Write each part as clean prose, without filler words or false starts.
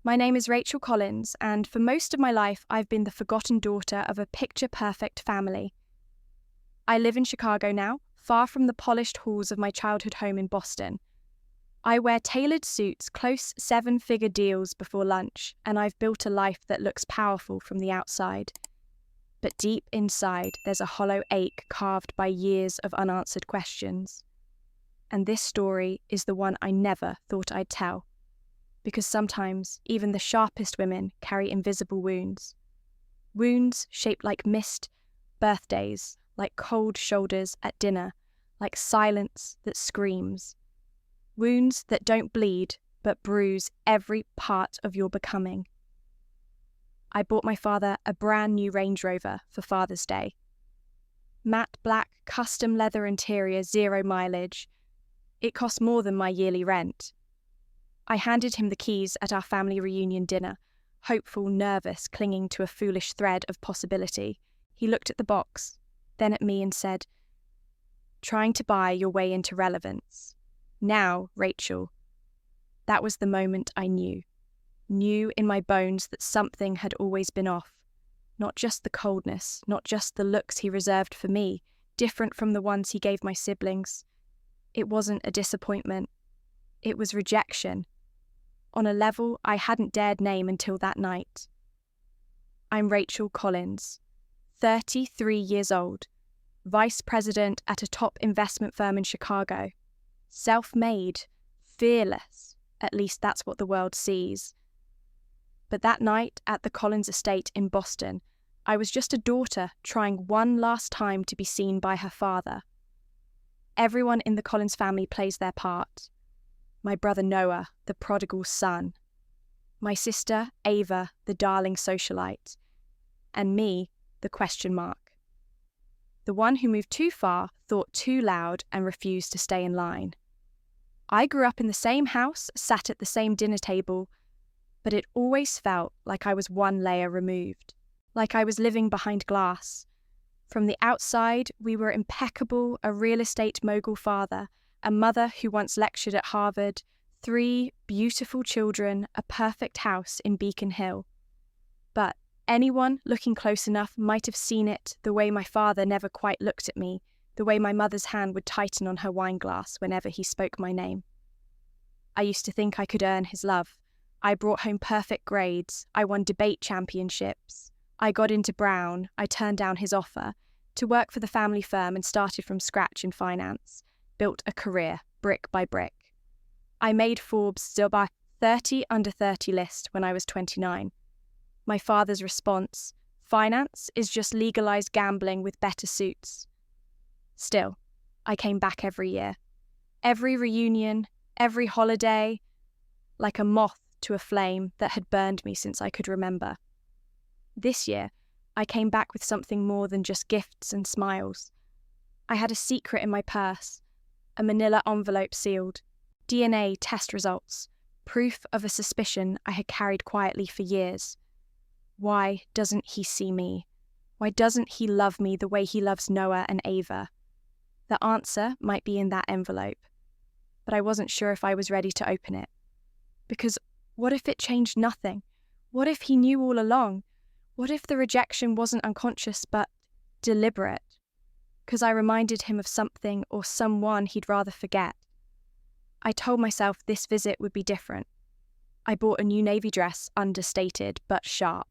My name is Rachel Collins, and for most of my life, I've been the forgotten daughter of a picture-perfect family. I live in Chicago now, far from the polished halls of my childhood home in Boston. I wear tailored suits, close seven-figure deals before lunch, and I've built a life that looks powerful from the outside. But deep inside, there's a hollow ache carved by years of unanswered questions. And this story is the one I never thought I'd tell. Because sometimes even the sharpest women carry invisible wounds. Wounds shaped like missed birthdays, like cold shoulders at dinner, like silence that screams. Wounds that don't bleed, but bruise every part of your becoming. I bought my father a brand new Range Rover for Father's Day. Matte black, custom leather interior, 0 mileage. It cost more than my yearly rent. I handed him the keys at our family reunion dinner, hopeful, nervous, clinging to a foolish thread of possibility. He looked at the box, then at me and said, "Trying to buy your way into relevance. Now, Rachel." That was the moment I knew in my bones that something had always been off. Not just the coldness, not just the looks he reserved for me, different from the ones he gave my siblings. It wasn't a disappointment. It was rejection. On a level I hadn't dared name until that night. I'm Rachel Collins, 33 years old, vice president at a top investment firm in Chicago. Self-made, fearless, at least that's what the world sees. But that night at the Collins estate in Boston, I was just a daughter trying one last time to be seen by her father. Everyone in the Collins family plays their part. My brother Noah, the prodigal son. My sister Ava, the darling socialite. And me, the question mark. The one who moved too far, thought too loud, and refused to stay in line. I grew up in the same house, sat at the same dinner table, but it always felt like I was one layer removed, like I was living behind glass. From the outside, we were impeccable, a real estate mogul father, a mother who once lectured at Harvard, 3 beautiful children, a perfect house in Beacon Hill. But anyone looking close enough might have seen it the way my father never quite looked at me, the way my mother's hand would tighten on her wine glass whenever he spoke my name. I used to think I could earn his love. I brought home perfect grades. I won debate championships. I got into Brown. I turned down his offer to work for the family firm and started from scratch in finance. Built a career, brick by brick. I made Forbes' Zilbach 30 under 30 list when I was 29. My father's response, "Finance is just legalized gambling with better suits." Still, I came back every year. Every reunion, every holiday, like a moth to a flame that had burned me since I could remember. This year, I came back with something more than just gifts and smiles. I had a secret in my purse, a manila envelope sealed, DNA test results, proof of a suspicion I had carried quietly for years. Why doesn't he see me? Why doesn't he love me the way he loves Noah and Ava? The answer might be in that envelope, but I wasn't sure if I was ready to open it. Because what if it changed nothing? What if he knew all along? What if the rejection wasn't unconscious but deliberate? Because I reminded him of something or someone he'd rather forget. I told myself this visit would be different. I bought a new navy dress, understated but sharp.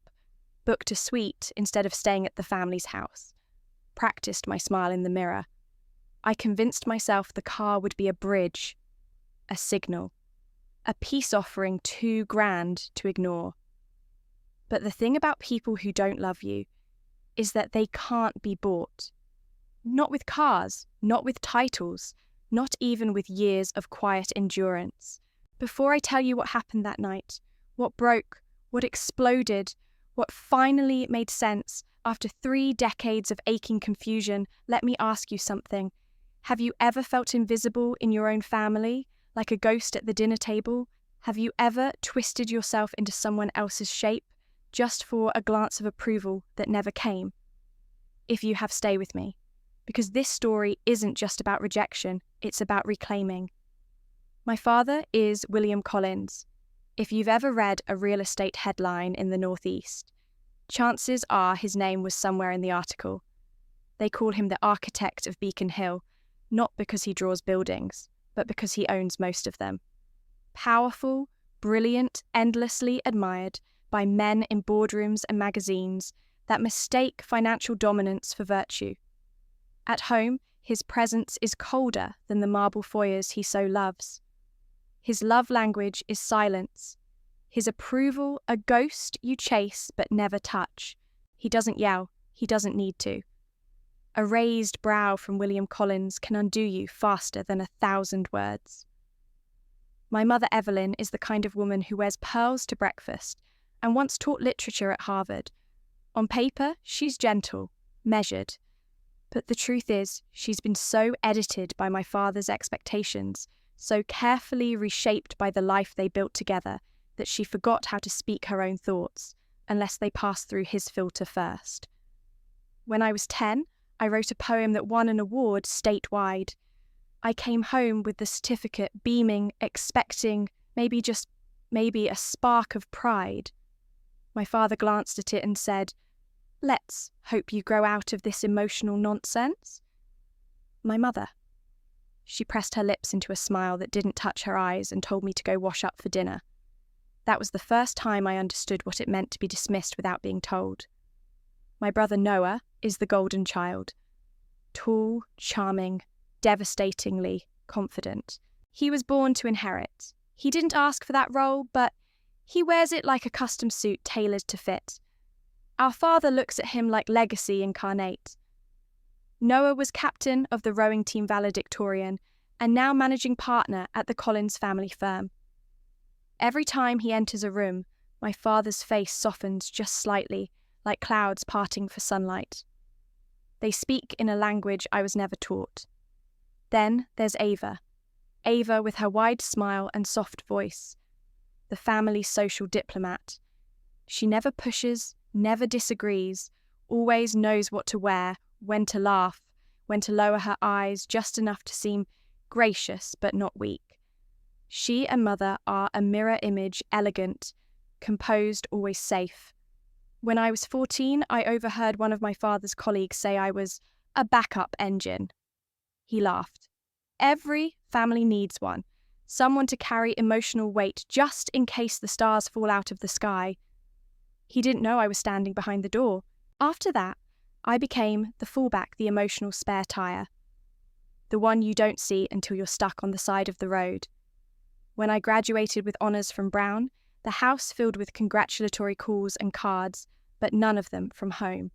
Booked a suite instead of staying at the family's house. Practiced my smile in the mirror. I convinced myself the car would be a bridge, a signal, a peace offering too grand to ignore. But the thing about people who don't love you is that they can't be bought. Not with cars, not with titles, not even with years of quiet endurance. Before I tell you what happened that night, what broke, what exploded, what finally made sense after 3 decades of aching confusion, let me ask you something. Have you ever felt invisible in your own family, like a ghost at the dinner table? Have you ever twisted yourself into someone else's shape, just for a glance of approval that never came? If you have, stay with me, because this story isn't just about rejection, it's about reclaiming. My father is William Collins. If you've ever read a real estate headline in the Northeast, chances are his name was somewhere in the article. They call him the architect of Beacon Hill, not because he draws buildings, but because he owns most of them. Powerful, brilliant, endlessly admired by men in boardrooms and magazines that mistake financial dominance for virtue. At home, his presence is colder than the marble foyers he so loves. His love language is silence. His approval a ghost you chase but never touch. He doesn't yell. He doesn't need to. A raised brow from William Collins can undo you faster than 1,000 words. My mother Evelyn is the kind of woman who wears pearls to breakfast and once taught literature at Harvard. On paper, she's gentle, measured. But the truth is, she's been so edited by my father's expectations, so carefully reshaped by the life they built together, that she forgot how to speak her own thoughts, unless they passed through his filter first. When I was 10, I wrote a poem that won an award statewide. I came home with the certificate beaming, expecting maybe a spark of pride. My father glanced at it and said, "Let's hope you grow out of this emotional nonsense." My mother. She pressed her lips into a smile that didn't touch her eyes and told me to go wash up for dinner. That was the first time I understood what it meant to be dismissed without being told. My brother Noah is the golden child. Tall, charming, devastatingly confident. He was born to inherit. He didn't ask for that role, but he wears it like a custom suit tailored to fit. Our father looks at him like legacy incarnate. Noah was captain of the rowing team valedictorian and now managing partner at the Collins family firm. Every time he enters a room, my father's face softens just slightly, like clouds parting for sunlight. They speak in a language I was never taught. Then there's Ava. Ava with her wide smile and soft voice. The family's social diplomat. She never pushes, never disagrees, always knows what to wear, when to laugh, when to lower her eyes just enough to seem gracious but not weak. She and mother are a mirror image, elegant, composed, always safe. When I was 14, I overheard one of my father's colleagues say I was a backup engine. He laughed. Every family needs one, someone to carry emotional weight just in case the stars fall out of the sky. He didn't know I was standing behind the door. After that, I became the fallback, the emotional spare tire. The one you don't see until you're stuck on the side of the road. When I graduated with honours from Brown, the house filled with congratulatory calls and cards, but none of them from home.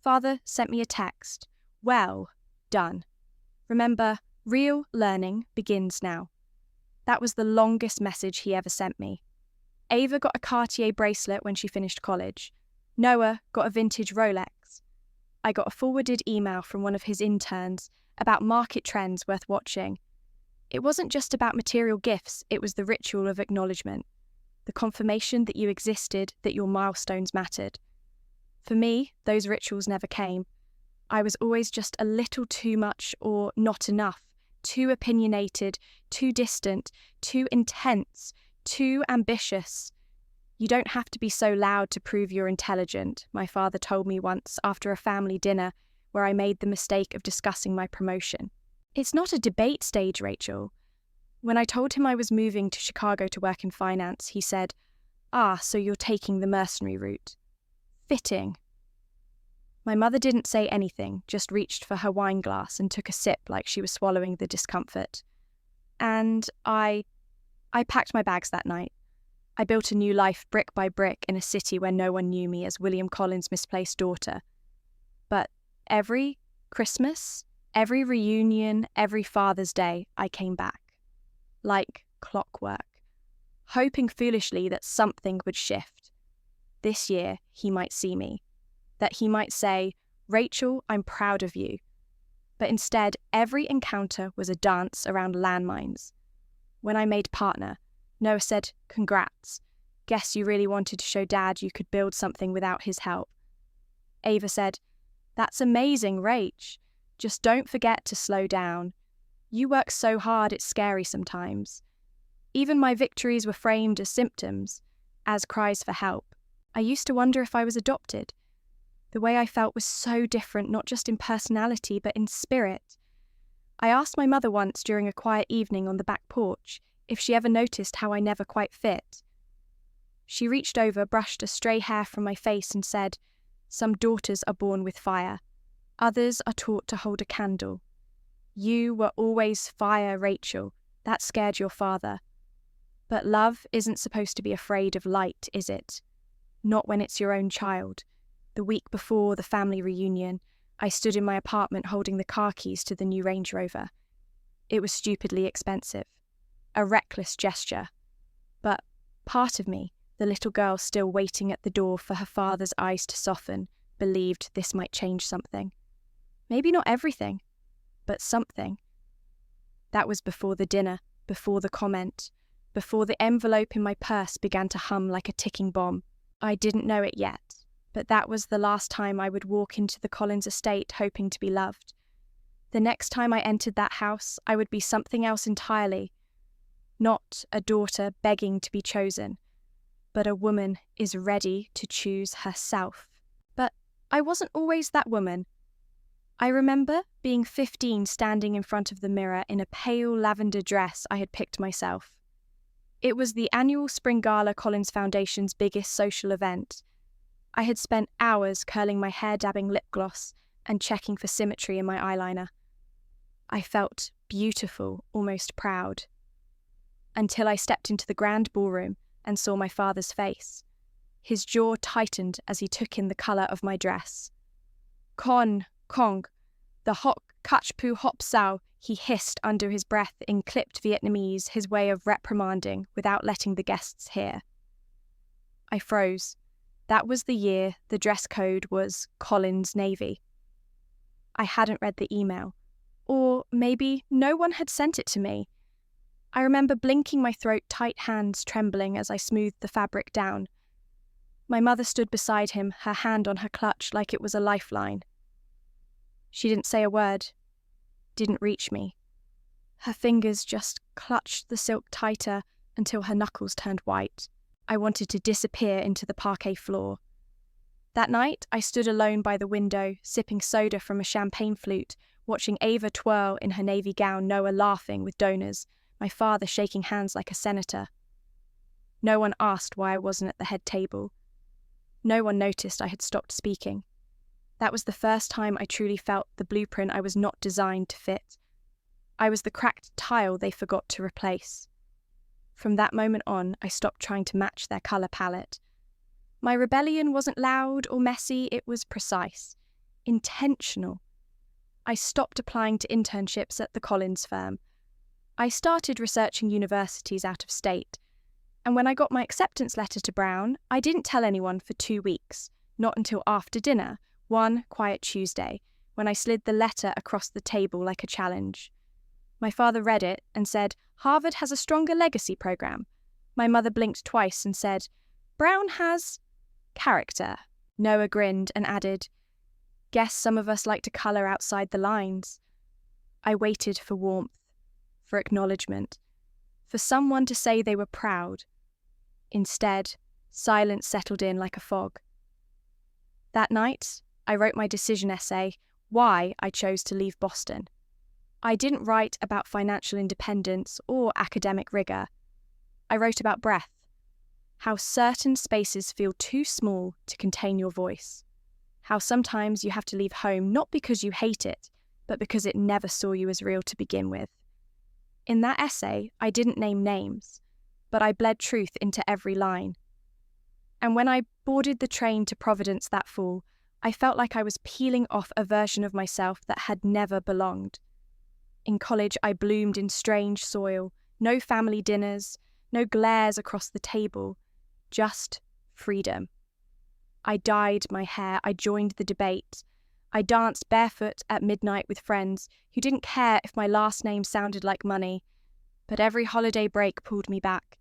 Father sent me a text. Well done. Remember, real learning begins now. That was the longest message he ever sent me. Ava got a Cartier bracelet when she finished college. Noah got a vintage Rolex. I got a forwarded email from one of his interns about market trends worth watching. It wasn't just about material gifts, it was the ritual of acknowledgement, the confirmation that you existed, that your milestones mattered. For me, those rituals never came. I was always just a little too much or not enough, too opinionated, too distant, too intense, too ambitious. You don't have to be so loud to prove you're intelligent, my father told me once after a family dinner where I made the mistake of discussing my promotion. It's not a debate stage, Rachel. When I told him I was moving to Chicago to work in finance, he said, so you're taking the mercenary route. Fitting. My mother didn't say anything, just reached for her wine glass and took a sip like she was swallowing the discomfort. And I packed my bags that night. I built a new life brick by brick in a city where no one knew me as William Collins' misplaced daughter. But every Christmas, every reunion, every Father's Day, I came back. Like clockwork, hoping foolishly that something would shift. This year, he might see me. That he might say, "Rachel, I'm proud of you." But instead, every encounter was a dance around landmines. When I made partner, Noah said, "Congrats. Guess you really wanted to show Dad you could build something without his help." Ava said, "That's amazing, Rach. Just don't forget to slow down. You work so hard it's scary sometimes." Even my victories were framed as symptoms, as cries for help. I used to wonder if I was adopted. The way I felt was so different, not just in personality, but in spirit. I asked my mother once during a quiet evening on the back porch if she ever noticed how I never quite fit. She reached over, brushed a stray hair from my face and said, "Some daughters are born with fire. Others are taught to hold a candle. You were always fire, Rachel. That scared your father. But love isn't supposed to be afraid of light, is it? Not when it's your own child." The week before the family reunion, I stood in my apartment holding the car keys to the new Range Rover. It was stupidly expensive. A reckless gesture. But part of me, the little girl still waiting at the door for her father's eyes to soften, believed this might change something. Maybe not everything, but something. That was before the dinner, before the comment, before the envelope in my purse began to hum like a ticking bomb. I didn't know it yet, but that was the last time I would walk into the Collins estate hoping to be loved. The next time I entered that house, I would be something else entirely. Not a daughter begging to be chosen, but a woman is ready to choose herself. But I wasn't always that woman. I remember being 15 standing in front of the mirror in a pale lavender dress I had picked myself. It was the annual Spring Gala Collins Foundation's biggest social event. I had spent hours curling my hair, dabbing lip gloss, and checking for symmetry in my eyeliner. I felt beautiful, almost proud. Until I stepped into the grand ballroom and saw my father's face. His jaw tightened as he took in the colour of my dress. "Con, Kong, the hok kach pu hop sao," he hissed under his breath in clipped Vietnamese, his way of reprimanding without letting the guests hear. I froze. That was the year the dress code was Collins Navy. I hadn't read the email. Or maybe no one had sent it to me. I remember blinking, my throat, tight hands trembling as I smoothed the fabric down. My mother stood beside him, her hand on her clutch like it was a lifeline. She didn't say a word, didn't reach me. Her fingers just clutched the silk tighter until her knuckles turned white. I wanted to disappear into the parquet floor. That night, I stood alone by the window, sipping soda from a champagne flute, watching Ava twirl in her navy gown, Noah laughing with donors, my father shaking hands like a senator. No one asked why I wasn't at the head table. No one noticed I had stopped speaking. That was the first time I truly felt the blueprint I was not designed to fit. I was the cracked tile they forgot to replace. From that moment on, I stopped trying to match their colour palette. My rebellion wasn't loud or messy, it was precise, intentional. I stopped applying to internships at the Collins firm. I started researching universities out of state. And when I got my acceptance letter to Brown, I didn't tell anyone for 2 weeks, not until after dinner, one quiet Tuesday, when I slid the letter across the table like a challenge. My father read it and said, "Harvard has a stronger legacy program." My mother blinked twice and said, "Brown has character." Noah grinned and added, "Guess some of us like to colour outside the lines." I waited for warmth, for acknowledgement, for someone to say they were proud. Instead, silence settled in like a fog. That night, I wrote my decision essay, why I chose to leave Boston. I didn't write about financial independence or academic rigour. I wrote about breath, how certain spaces feel too small to contain your voice, how sometimes you have to leave home not because you hate it, but because it never saw you as real to begin with. In that essay, I didn't name names, but I bled truth into every line. And when I boarded the train to Providence that fall, I felt like I was peeling off a version of myself that had never belonged. In college, I bloomed in strange soil, no family dinners, no glares across the table, just freedom. I dyed my hair, I joined the debate. I danced barefoot at midnight with friends who didn't care if my last name sounded like money, but every holiday break pulled me back,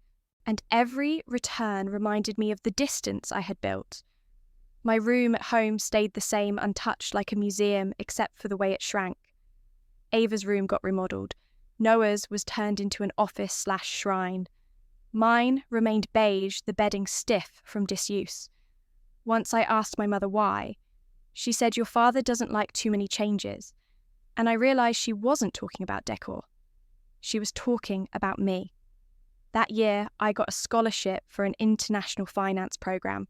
and every return reminded me of the distance I had built. My room at home stayed the same, untouched like a museum, except for the way it shrank. Ava's room got remodelled. Noah's was turned into an office/shrine. Mine remained beige, the bedding stiff from disuse. Once I asked my mother why. She said, "Your father doesn't like too many changes." And I realised she wasn't talking about decor. She was talking about me. That year, I got a scholarship for an international finance program.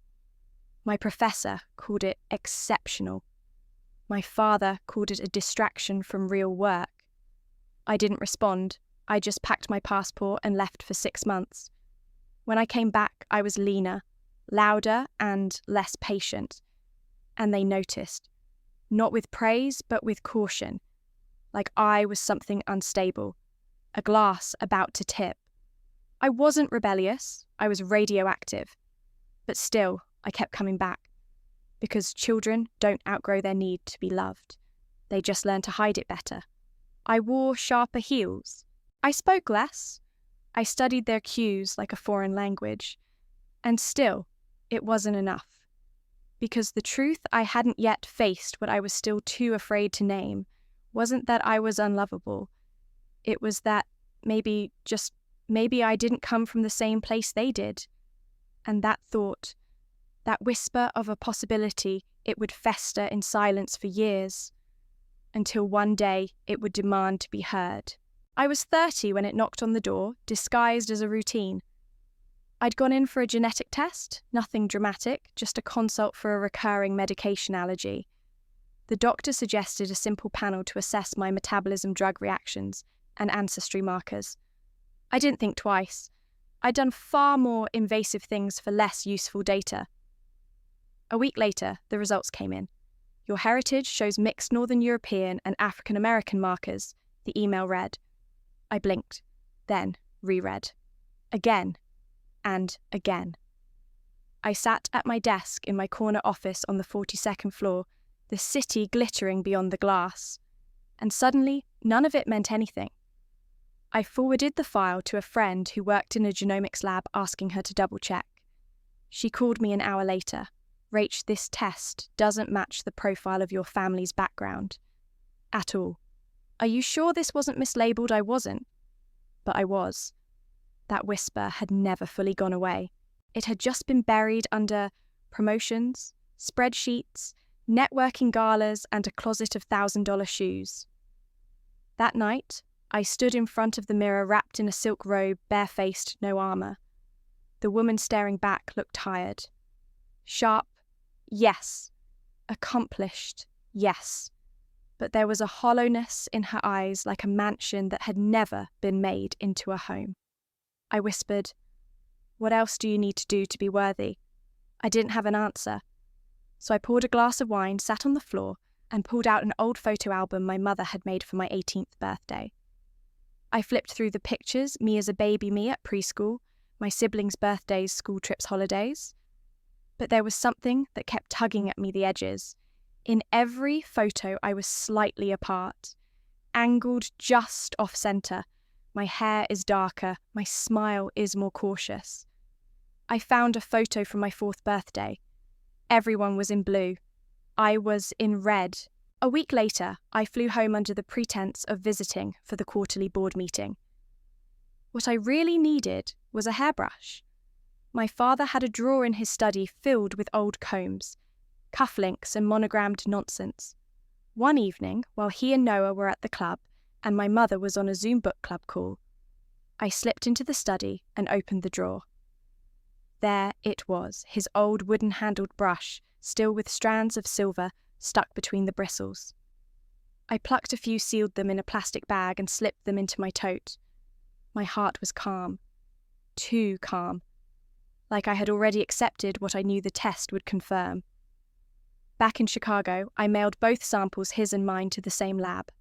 My professor called it exceptional. My father called it a distraction from real work. I didn't respond. I just packed my passport and left for 6 months. When I came back, I was leaner, louder, and less patient. And they noticed. Not with praise, but with caution. Like I was something unstable, a glass about to tip. I wasn't rebellious, I was radioactive. But still, I kept coming back. Because children don't outgrow their need to be loved. They just learn to hide it better. I wore sharper heels. I spoke less. I studied their cues like a foreign language. And still, it wasn't enough. Because the truth I hadn't yet faced, what I was still too afraid to name, wasn't that I was unlovable. It was that maybe I didn't come from the same place they did. And that thought, that whisper of a possibility, it would fester in silence for years, until one day it would demand to be heard. I was 30 when it knocked on the door, disguised as a routine. I'd gone in for a genetic test, nothing dramatic, just a consult for a recurring medication allergy. The doctor suggested a simple panel to assess my metabolism, drug reactions, and ancestry markers. I didn't think twice. I'd done far more invasive things for less useful data. A week later, the results came in. Your heritage shows mixed Northern European and African American markers, the email read. I blinked, then reread. Again, and again. I sat at my desk in my corner office on the 42nd floor, the city glittering beyond the glass. And suddenly, none of it meant anything. I forwarded the file to a friend who worked in a genomics lab, asking her to double-check. She called me an hour later. "Rach, this test doesn't match the profile of your family's background. At all. Are you sure this wasn't mislabeled?" I wasn't. But I was. That whisper had never fully gone away. It had just been buried under promotions, spreadsheets, networking galas, and a closet of $1,000 shoes. That night, I stood in front of the mirror wrapped in a silk robe, barefaced, no armour. The woman staring back looked tired. Sharp, yes. Accomplished, yes. But there was a hollowness in her eyes like a mansion that had never been made into a home. I whispered, "What else do you need to do to be worthy?" I didn't have an answer. So I poured a glass of wine, sat on the floor, and pulled out an old photo album my mother had made for my 18th birthday. I flipped through the pictures, me as a baby me at preschool, my siblings' birthdays, school trips, holidays. But there was something that kept tugging at me the edges. In every photo, I was slightly apart, angled just off-centre. My hair is darker, my smile is more cautious. I found a photo from my 4th birthday. Everyone was in blue. I was in red. A week later, I flew home under the pretense of visiting for the quarterly board meeting. What I really needed was a hairbrush. My father had a drawer in his study filled with old combs, cufflinks and monogrammed nonsense. One evening, while he and Noah were at the club, and my mother was on a Zoom book club call, I slipped into the study and opened the drawer. There it was, his old wooden-handled brush, still with strands of silver stuck between the bristles. I plucked a few, sealed them in a plastic bag, and slipped them into my tote. My heart was calm. Too calm. Like I had already accepted what I knew the test would confirm. Back in Chicago, I mailed both samples, his and mine, to the same lab.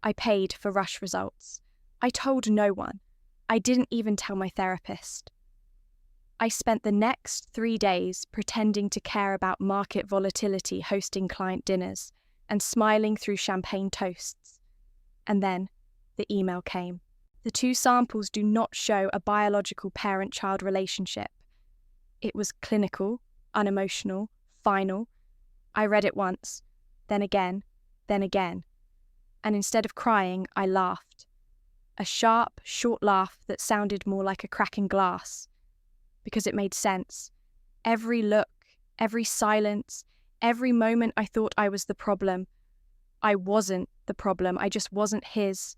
I paid for rush results. I told no one. I didn't even tell my therapist. I spent the next 3 days pretending to care about market volatility, hosting client dinners, and smiling through champagne toasts. And then the email came. The 2 samples do not show a biological parent-child relationship. It was clinical, unemotional, final. I read it once, then again, and instead of crying, I laughed. a sharp, short laugh that sounded more like a cracking glass. Because it made sense. Every look, every silence, every moment I thought I was the problem. I wasn't the problem, I just wasn't his.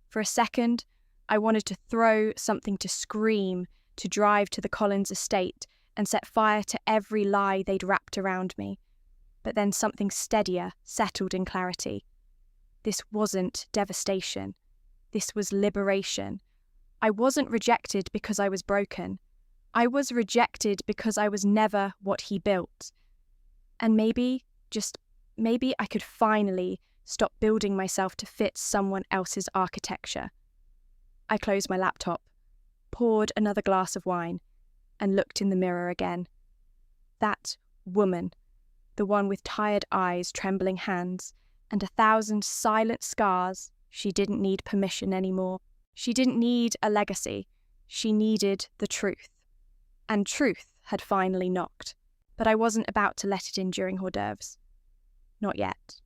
For a second, I wanted to throw something, to scream, to drive to the Collins estate and set fire to every lie they'd wrapped around me. But then something steadier settled in clarity. This wasn't devastation. This was liberation. I wasn't rejected because I was broken. I was rejected because I was never what he built. And maybe, just maybe, I could finally stop building myself to fit someone else's architecture. I closed my laptop, poured another glass of wine, and looked in the mirror again. That woman, the one with tired eyes, trembling hands, and 1,000 silent scars, she didn't need permission anymore. She didn't need a legacy. She needed the truth. And truth had finally knocked. But I wasn't about to let it in during hors d'oeuvres. Not yet.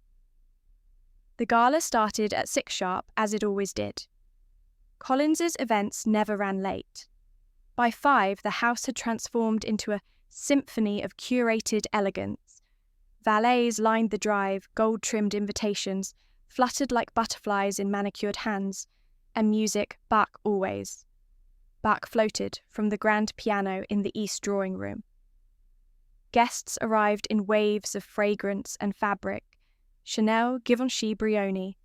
The gala started at 6 sharp, as it always did. Collins's events never ran late. By 5, the house had transformed into a symphony of curated elegance. Valets lined the drive, gold-trimmed invitations fluttered like butterflies in manicured hands, and music, Bach always. Bach floated from the grand piano in the east drawing room. Guests arrived in waves of fragrance and fabric, Chanel, Givenchy, Brioni.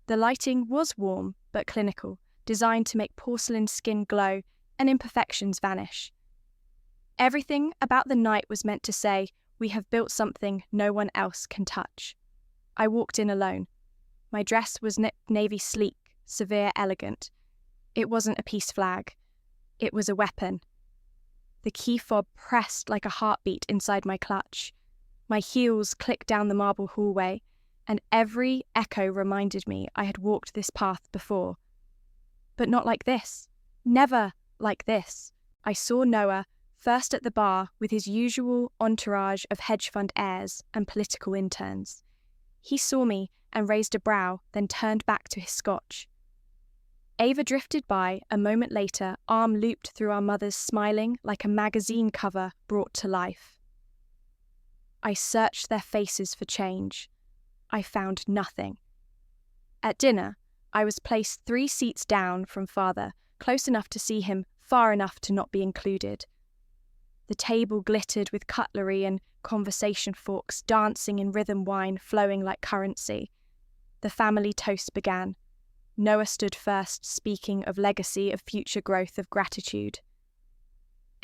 The lighting was warm but clinical, designed to make porcelain skin glow and imperfections vanish. Everything about the night was meant to say, we have built something no one else can touch. I walked in alone. My dress was navy sleek, severe, elegant. It wasn't a peace flag. It was a weapon. The key fob pressed like a heartbeat inside my clutch. My heels clicked down the marble hallway, and every echo reminded me I had walked this path before. But not like this. Never like this. I saw Noah first at the bar with his usual entourage of hedge fund heirs and political interns. He saw me and raised a brow, then turned back to his scotch. Ava drifted by a moment later, arm looped through our mother's, smiling like a magazine cover brought to life. I searched their faces for change. I found nothing. At dinner, I was placed 3 seats down from father, close enough to see him, far enough to not be included. The table glittered with cutlery and conversation forks dancing in rhythm wine flowing like currency. The family toast began. Noah stood first, speaking of legacy, of future growth, of gratitude.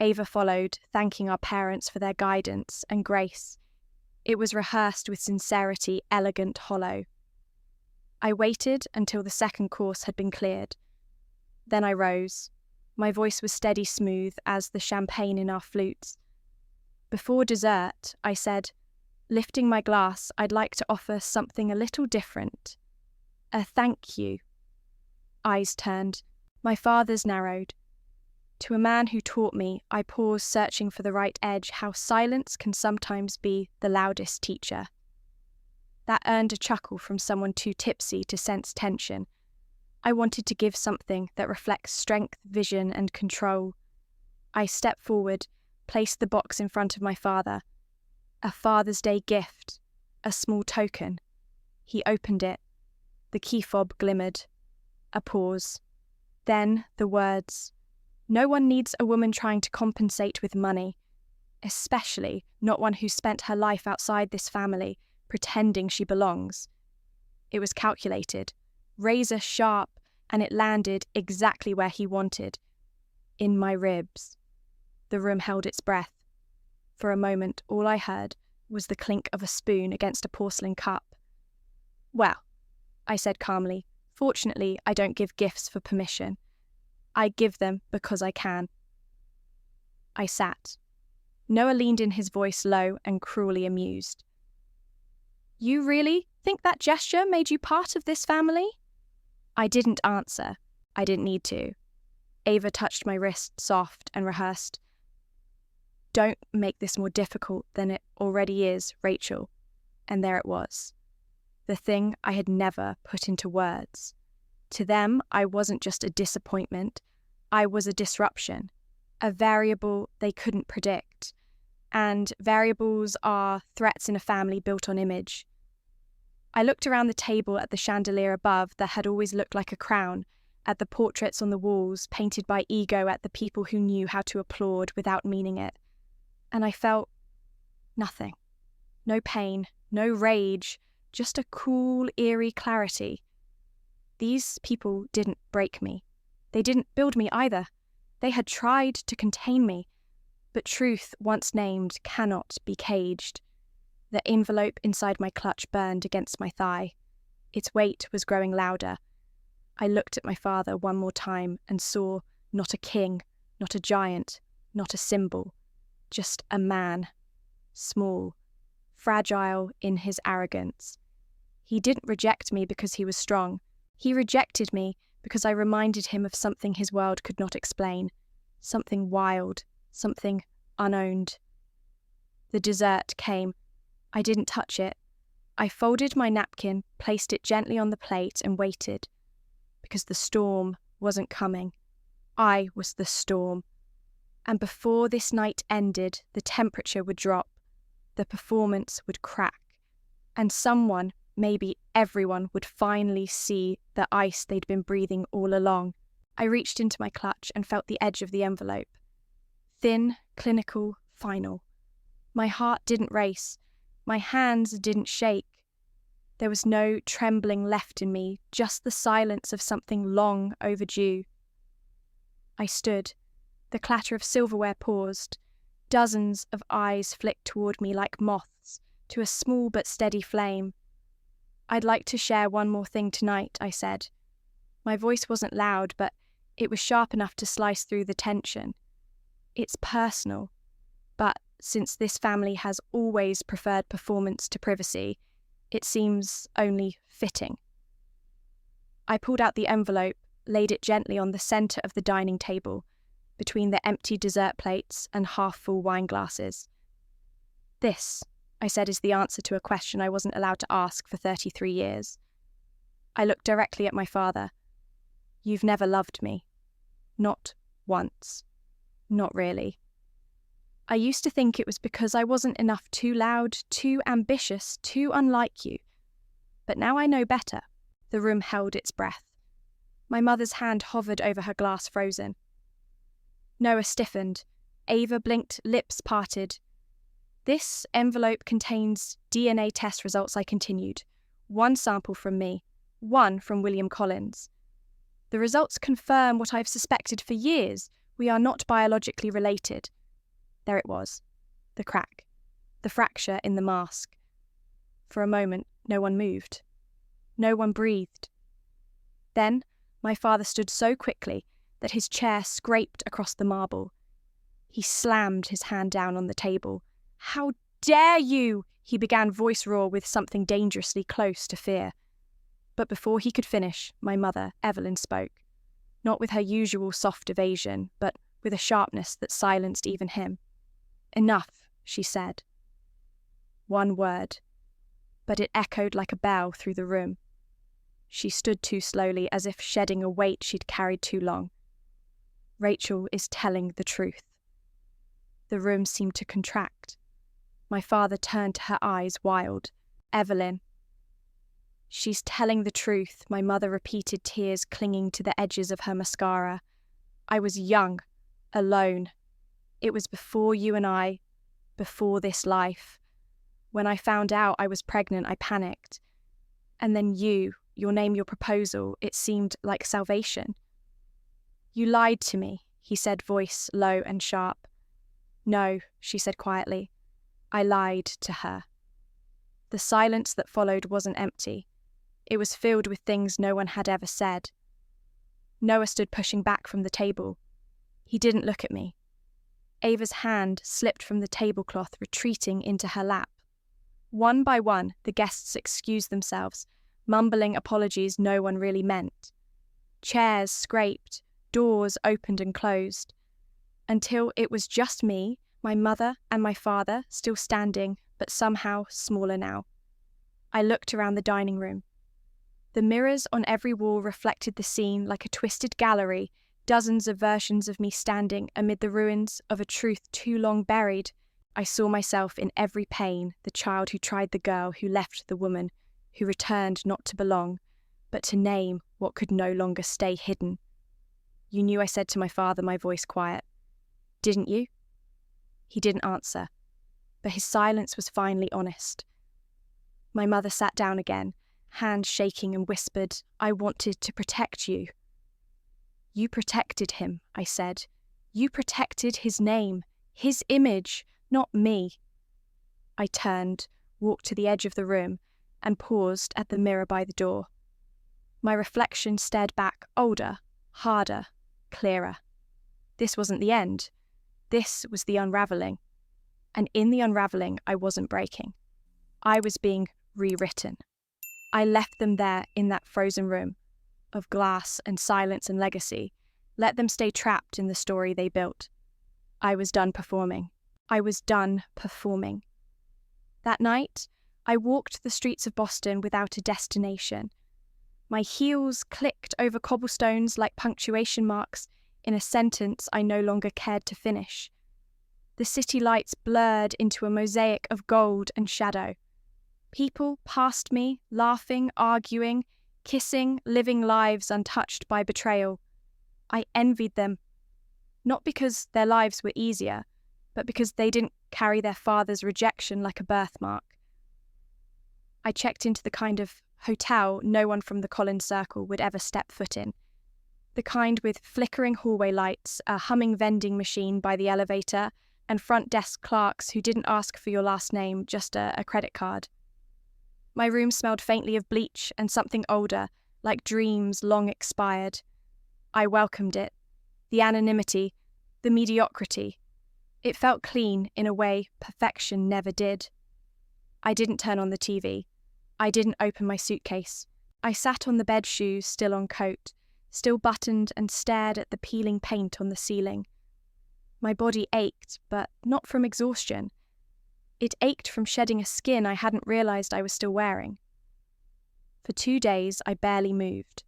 Ava followed, thanking our parents for their guidance and grace. It was rehearsed with sincerity, elegant, hollow. I waited until the second course had been cleared. Then I rose. My voice was steady smooth as the champagne in our flutes. Before dessert, I said, lifting my glass, I'd like to offer something a little different. A thank you. Eyes turned. My father's narrowed. To a man who taught me, I paused, searching for the right edge, how silence can sometimes be the loudest teacher. That earned a chuckle from someone too tipsy to sense tension. I wanted to give something that reflects strength, vision, and control. I stepped forward, placed the box in front of my father. A Father's Day gift, a small token. He opened it. The key fob glimmered. A pause. Then the words, "No one needs a woman trying to compensate with money, especially not one who spent her life outside this family, pretending she belongs." It was calculated, razor sharp, and it landed exactly where he wanted, in my ribs. The room held its breath. For a moment, all I heard was the clink of a spoon against a porcelain cup. "Well," I said calmly, "fortunately, I don't give gifts for permission. I give them because I can." I sat. Noah leaned in, his voice low and cruelly amused. "You really think that gesture made you part of this family?" I didn't answer. I didn't need to. Ava touched my wrist, soft and rehearsed. "Don't make this more difficult than it already is, Rachel." And there it was. The thing I had never put into words. To them, I wasn't just a disappointment, I was a disruption, a variable they couldn't predict. And variables are threats in a family built on image. I looked around the table at the chandelier above that had always looked like a crown, at the portraits on the walls painted by ego, at the people who knew how to applaud without meaning it. And I felt nothing. No pain, no rage, just a cool, eerie clarity. These people didn't break me. They didn't build me either. They had tried to contain me. But truth, once named, cannot be caged. The envelope inside my clutch burned against my thigh. Its weight was growing louder. I looked at my father one more time and saw not a king, not a giant, not a symbol, just a man. Small, fragile in his arrogance. He didn't reject me because he was strong. He rejected me because I reminded him of something his world could not explain. Something wild, something unowned. The dessert came. I didn't touch it. I folded my napkin, placed it gently on the plate, and waited. Because the storm wasn't coming. I was the storm. And before this night ended, the temperature would drop. The performance would crack. And someone, maybe everyone, would finally see the ice they'd been breathing all along. I reached into my clutch and felt the edge of the envelope. Thin, clinical, final. My heart didn't race. My hands didn't shake. There was no trembling left in me, just the silence of something long overdue. I stood. The clatter of silverware paused. Dozens of eyes flicked toward me like moths to a small but steady flame. I'd like to share one more thing tonight, I said. My voice wasn't loud, but it was sharp enough to slice through the tension. It's personal, but since this family has always preferred performance to privacy, it seems only fitting. I pulled out the envelope, laid it gently on the centre of the dining table, between the empty dessert plates and half-full wine glasses. This, I said, is the answer to a question I wasn't allowed to ask for 33 years. I looked directly at my father. You've never loved me. Not once. Not really. I used to think it was because I wasn't enough, too loud, too ambitious, too unlike you. But now I know better. The room held its breath. My mother's hand hovered over her glass, frozen. Noah stiffened. Ava blinked, lips parted. This envelope contains DNA test results, I continued. One sample from me, one from William Collins. The results confirm what I've suspected for years. We are not biologically related. There it was. The crack. The fracture in the mask. For a moment, no one moved. No one breathed. Then, my father stood so quickly that his chair scraped across the marble. He slammed his hand down on the table. How dare you? He began, voice raw with something dangerously close to fear. But before he could finish, my mother, Evelyn, spoke. Not with her usual soft evasion, but with a sharpness that silenced even him. Enough, she said. One word, but it echoed like a bell through the room. She stood too slowly, as if shedding a weight she'd carried too long. Rachel is telling the truth. The room seemed to contract. My father turned to her, eyes wild. Evelyn. She's telling the truth, my mother repeated, tears clinging to the edges of her mascara. I was young, alone. It was before you and I, before this life. When I found out I was pregnant, I panicked. And then you, your name, your proposal, it seemed like salvation. You lied to me, he said, voice low and sharp. No, she said quietly. I lied to her. The silence that followed wasn't empty. It was filled with things no one had ever said. Noah stood pushing back from the table. He didn't look at me. Ava's hand slipped from the tablecloth, retreating into her lap. One by one, the guests excused themselves, mumbling apologies no one really meant. Chairs scraped, doors opened and closed, until it was just me, my mother and my father, still standing, but somehow smaller now. I looked around the dining room. The mirrors on every wall reflected the scene like a twisted gallery, dozens of versions of me standing amid the ruins of a truth too long buried. I saw myself in every pain, the child who tried the girl, who left the woman, who returned not to belong, but to name what could no longer stay hidden. "You knew," I said to my father, my voice quiet. "Didn't you?" He didn't answer, but his silence was finally honest. My mother sat down again, hands shaking, and whispered, "I wanted to protect you." "You protected him," I said. "You protected his name, his image, not me." I turned, walked to the edge of the room, and paused at the mirror by the door. My reflection stared back, older, harder, clearer. This wasn't the end. This was the unravelling. And in the unravelling, I wasn't breaking. I was being rewritten. I left them there in that frozen room of glass and silence and legacy, let them stay trapped in the story they built. I was done performing. I was done performing. That night, I walked the streets of Boston without a destination. My heels clicked over cobblestones like punctuation marks in a sentence I no longer cared to finish. The city lights blurred into a mosaic of gold and shadow. People passed me, laughing, arguing, kissing, living lives untouched by betrayal. I envied them, not because their lives were easier, but because they didn't carry their father's rejection like a birthmark. I checked into the kind of hotel no one from the Collins Circle would ever step foot in. The kind with flickering hallway lights, a humming vending machine by the elevator, and front desk clerks who didn't ask for your last name, just a credit card. My room smelled faintly of bleach and something older, like dreams long expired. I welcomed it. The anonymity, the mediocrity. It felt clean in a way perfection never did. I didn't turn on the TV. I didn't open my suitcase. I sat on the bed shoes, still on coat, still buttoned, and stared at the peeling paint on the ceiling. My body ached, but not from exhaustion. It ached from shedding a skin I hadn't realised I was still wearing. For 2 days, I barely moved.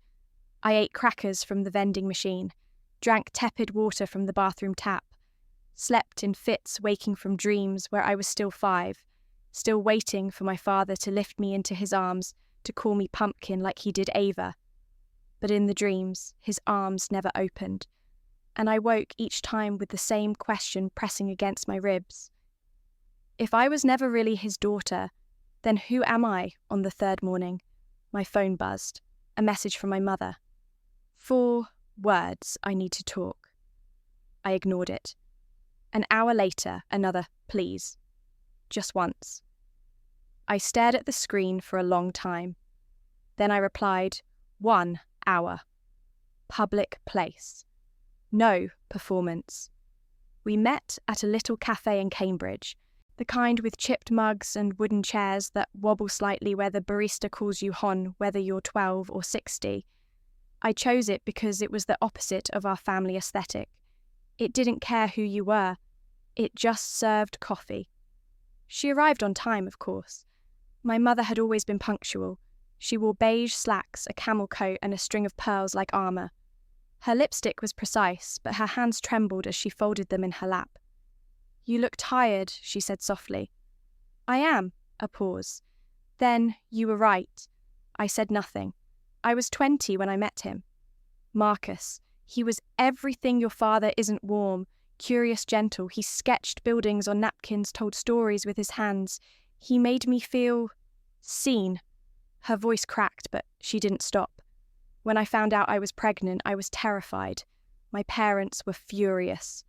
I ate crackers from the vending machine, drank tepid water from the bathroom tap, slept in fits waking from dreams where I was still 5, still waiting for my father to lift me into his arms, to call me pumpkin like he did Ava. But in the dreams, his arms never opened, and I woke each time with the same question pressing against my ribs. If I was never really his daughter, then who am I on the 3rd morning? My phone buzzed. A message from my mother. 4 words I need to talk. I ignored it. An hour later, another please. Just once. I stared at the screen for a long time. Then I replied, 1 hour. Public place. No performance. We met at a little cafe in Cambridge, the kind with chipped mugs and wooden chairs that wobble slightly where the barista calls you hon whether you're 12 or 60. I chose it because it was the opposite of our family aesthetic. It didn't care who you were. It just served coffee. She arrived on time, of course. My mother had always been punctual. She wore beige slacks, a camel coat, and a string of pearls like armour. Her lipstick was precise, but her hands trembled as she folded them in her lap. "You look tired," she said softly. "I am." A pause. "Then you were right." I said nothing. I was 20 when I met him. Marcus. He was everything your father isn't. Warm, curious, gentle. He sketched buildings on napkins, told stories with his hands. He made me feel seen. Her voice cracked, but she didn't stop. When I found out I was pregnant, I was terrified. My parents were furious.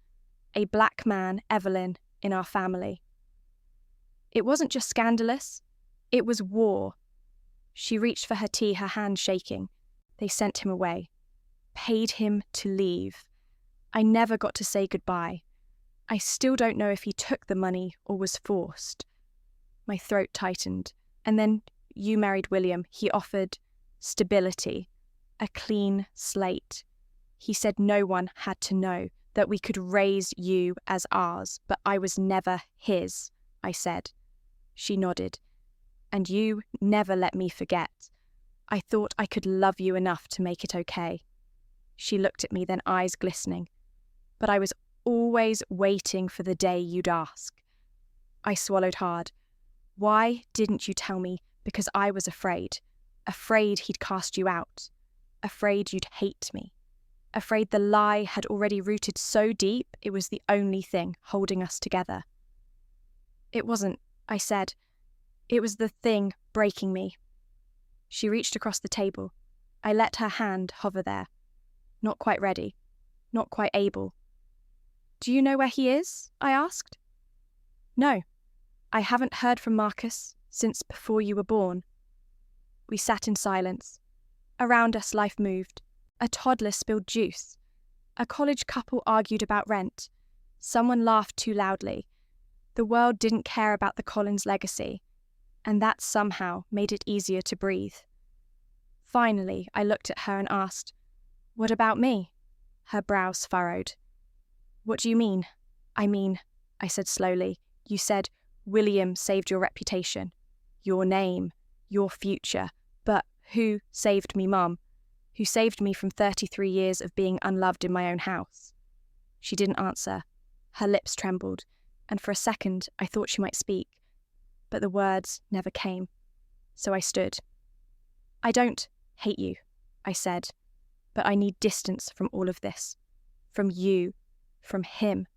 A black man, Evelyn, in our family. It wasn't just scandalous. It was war. She reached for her tea, her hand shaking. They sent him away. Paid him to leave. I never got to say goodbye. I still don't know if he took the money or was forced. My throat tightened. And then you married William. He offered stability, a clean slate. He said no one had to know, that we could raise you as ours, but I was never his, I said. She nodded. And you never let me forget. I thought I could love you enough to make it okay. She looked at me, then eyes glistening. But I was always waiting for the day you'd ask. I swallowed hard. Why didn't you tell me? Because I was afraid. Afraid he'd cast you out. Afraid you'd hate me. Afraid the lie had already rooted so deep it was the only thing holding us together. It wasn't, I said. It was the thing breaking me. She reached across the table. I let her hand hover there. Not quite ready. Not quite able. Do you know where he is? I asked. No. I haven't heard from Marcus since before you were born. We sat in silence. Around us life moved. A toddler spilled juice. A college couple argued about rent. Someone laughed too loudly. The world didn't care about the Collins legacy, and that somehow made it easier to breathe. Finally, I looked at her and asked, "What about me?" Her brows furrowed. "What do you mean?" I said slowly, "you said William saved your reputation, your name, your future. But who saved me, Mum? Who saved me from 33 years of being unloved in my own house?" She didn't answer. Her lips trembled, and for a second I thought she might speak, but the words never came. So I stood. "I don't hate you," I said, "but I need distance from all of this. From you, from him,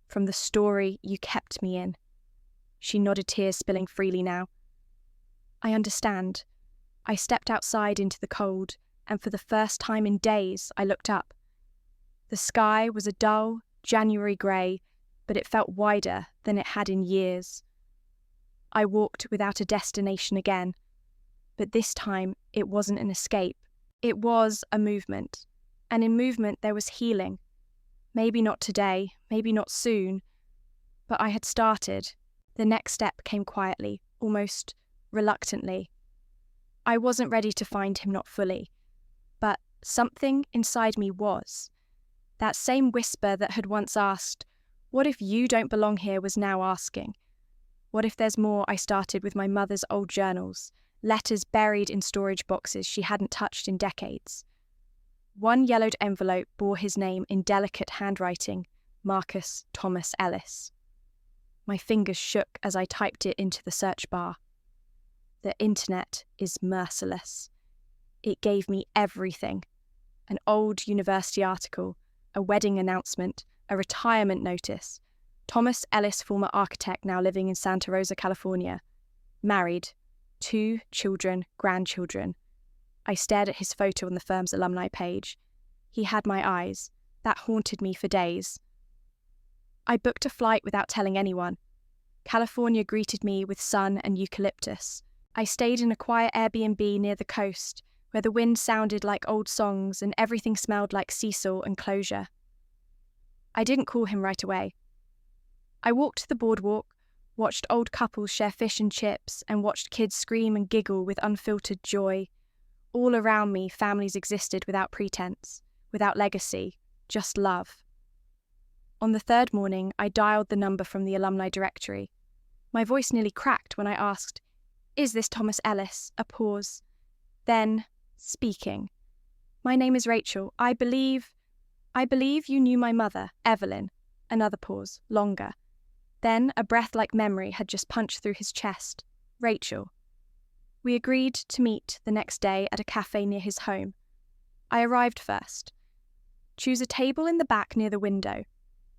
from the story you kept me in." She nodded, tears spilling freely now. "I understand." I stepped outside into the cold, and for the first time in days I looked up. The sky was a dull January grey, but it felt wider than it had in years. I walked without a destination again, but this time it wasn't an escape. It was a movement, and in movement there was healing. Maybe not today, maybe not soon, but I had started. The next step came quietly, almost reluctantly. I wasn't ready to find him, not fully, but something inside me was. That same whisper that had once asked, "What if you don't belong here?" was now asking, "What if there's more?" I started with my mother's old journals, letters buried in storage boxes she hadn't touched in decades. One yellowed envelope bore his name in delicate handwriting, Marcus Thomas Ellis. My fingers shook as I typed it into the search bar. The internet is merciless. It gave me everything. An old university article, a wedding announcement, a retirement notice. Thomas Ellis, former architect, now living in Santa Rosa, California. Married. 2 children, grandchildren. I stared at his photo on the firm's alumni page. He had my eyes. That haunted me for days. I booked a flight without telling anyone. California greeted me with sun and eucalyptus. I stayed in a quiet Airbnb near the coast, where the wind sounded like old songs and everything smelled like sea salt and closure. I didn't call him right away. I walked the boardwalk, watched old couples share fish and chips, and watched kids scream and giggle with unfiltered joy. All around me, families existed without pretense, without legacy, just love. On the third morning, I dialed the number from the alumni directory. My voice nearly cracked when I asked, "Is this Thomas Ellis?" A pause. Then, speaking. "My name is Rachel. I believe you knew my mother, Evelyn." Another pause, longer. Then a breath like memory had just punched through his chest. "Rachel." We agreed to meet the next day at a cafe near his home. I arrived first. Choose a table in the back near the window.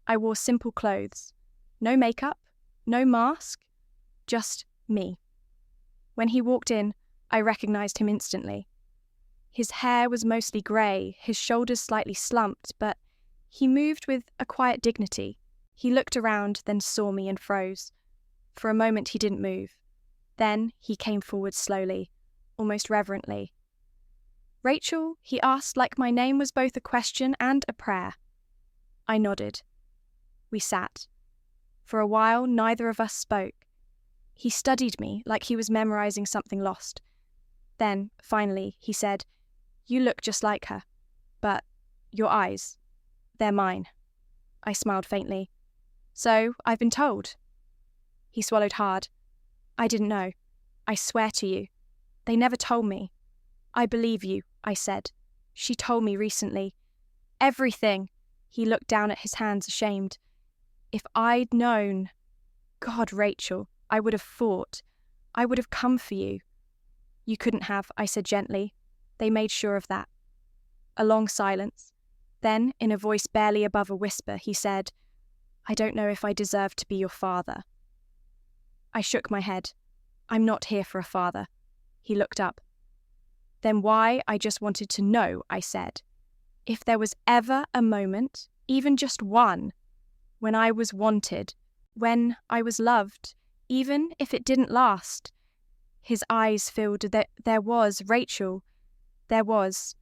I wore simple clothes. No makeup, no mask, just me. When he walked in, I recognized him instantly. His hair was mostly grey, his shoulders slightly slumped, but he moved with a quiet dignity. He looked around, then saw me and froze. For a moment he didn't move. Then he came forward slowly, almost reverently. "Rachel?" he asked, like my name was both a question and a prayer. I nodded. We sat. For a while, neither of us spoke. He studied me like he was memorizing something lost. Then, finally, he said, "You look just like her. But your eyes, they're mine." I smiled faintly. "So, I've been told." He swallowed hard. "I didn't know. I swear to you. They never told me. I believe you, I said. She told me recently. Everything. He looked down at his hands, ashamed. If I'd known... God, Rachel, I would have fought. I would have come for you. You couldn't have, I said gently. They made sure of that. A long silence. Then, in a voice barely above a whisper, he said, I don't know if I deserve to be your father. I shook my head. I'm not here for a father. He looked up. Then why? I just wanted to know, I said. If there was ever a moment, even just one, when I was wanted, when I was loved, even if it didn't last. His eyes filled. There was, Rachel. There was.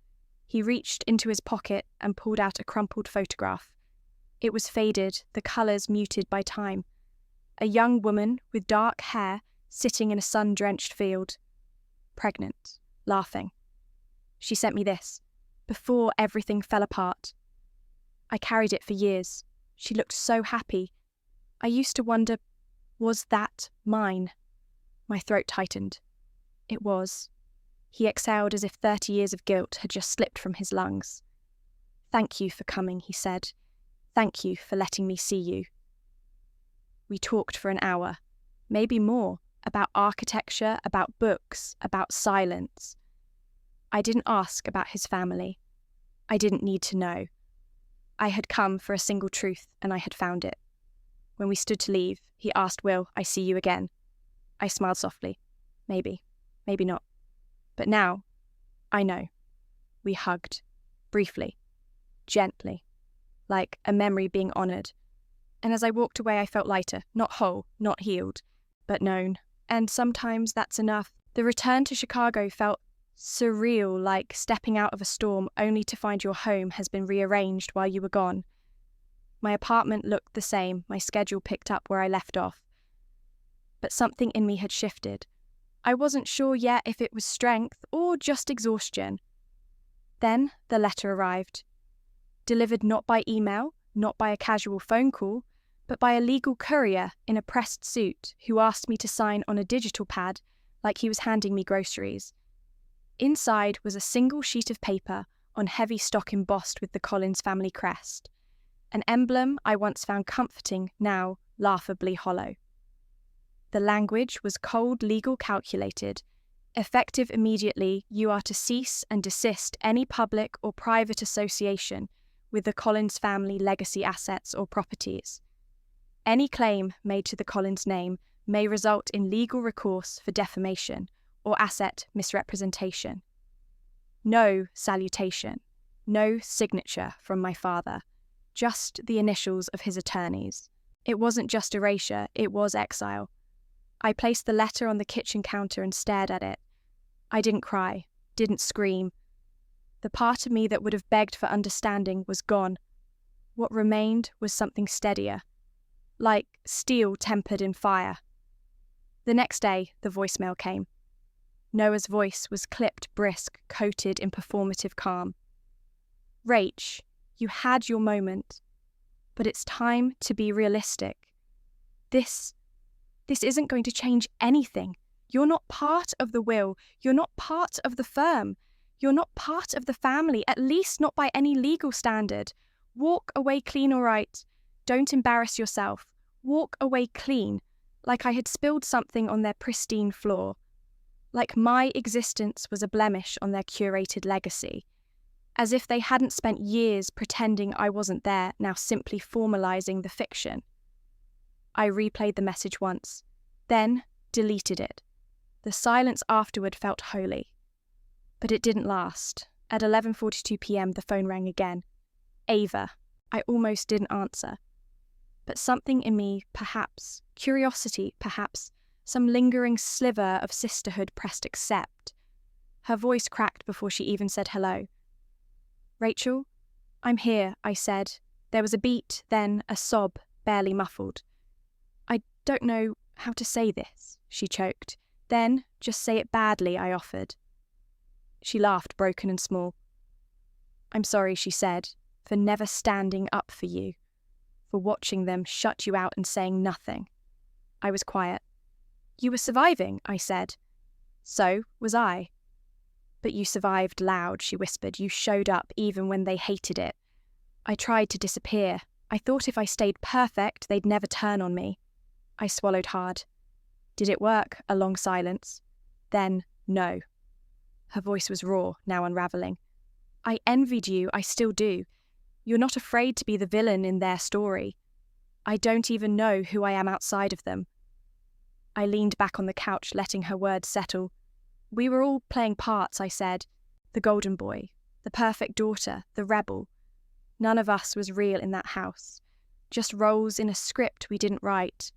He reached into his pocket and pulled out a crumpled photograph. It was faded, the colours muted by time. A young woman with dark hair sitting in a sun-drenched field. Pregnant, laughing. She sent me this, before everything fell apart. I carried it for years. She looked so happy. I used to wonder, was that mine? My throat tightened. It was. He exhaled as if 30 years of guilt had just slipped from his lungs. Thank you for coming, he said. Thank you for letting me see you. We talked for an hour, maybe more, about architecture, about books, about silence. I didn't ask about his family. I didn't need to know. I had come for a single truth, and I had found it. When we stood to leave, he asked, Will I see you again? I smiled softly. Maybe, maybe not. But now, I know. We hugged, briefly, gently, like a memory being honoured. And as I walked away, I felt lighter, not whole, not healed, but known. And sometimes that's enough. The return to Chicago felt surreal, like stepping out of a storm only to find your home has been rearranged while you were gone. My apartment looked the same, my schedule picked up where I left off. But something in me had shifted. I wasn't sure yet if it was strength or just exhaustion. Then the letter arrived. Delivered not by email, not by a casual phone call, but by a legal courier in a pressed suit who asked me to sign on a digital pad like he was handing me groceries. Inside was a single sheet of paper on heavy stock embossed with the Collins family crest, an emblem I once found comforting, now laughably hollow. The language was cold, legal, calculated. Effective immediately, you are to cease and desist any public or private association with the Collins family legacy assets or properties. Any claim made to the Collins name may result in legal recourse for defamation or asset misrepresentation. No salutation, no signature from my father, just the initials of his attorneys. It wasn't just erasure, it was exile. I placed the letter on the kitchen counter and stared at it. I didn't cry, didn't scream. The part of me that would have begged for understanding was gone. What remained was something steadier, like steel tempered in fire. The next day, the voicemail came. Noah's voice was clipped, brisk, coated in performative calm. Rach, you had your moment, but it's time to be realistic. This isn't going to change anything. You're not part of the will. You're not part of the firm. You're not part of the family, at least not by any legal standard. Walk away clean, all right? Don't embarrass yourself. Walk away clean, like I had spilled something on their pristine floor. Like my existence was a blemish on their curated legacy. As if they hadn't spent years pretending I wasn't there, now simply formalizing the fiction. I replayed the message once, then deleted it. The silence afterward felt holy. But it didn't last. At 11:42 p.m. the phone rang again. Ava. I almost didn't answer. But something in me, perhaps, curiosity, perhaps, some lingering sliver of sisterhood pressed accept. Her voice cracked before she even said hello. Rachel? I'm here, I said. There was a beat, then a sob, barely muffled. I don't know how to say this, she choked. Then, just say it badly, I offered. She laughed, broken and small. I'm sorry, she said, for never standing up for you, for watching them shut you out and saying nothing. I was quiet. You were surviving, I said. So was I. But you survived loud, she whispered. You showed up even when they hated it. I tried to disappear. I thought if I stayed perfect, they'd never turn on me. I swallowed hard. Did it work? A long silence. Then, no. Her voice was raw, now unraveling. I envied you, I still do. You're not afraid to be the villain in their story. I don't even know who I am outside of them. I leaned back on the couch, letting her words settle. We were all playing parts, I said. The golden boy, the perfect daughter, the rebel. None of us was real in that house. Just roles in a script we didn't write.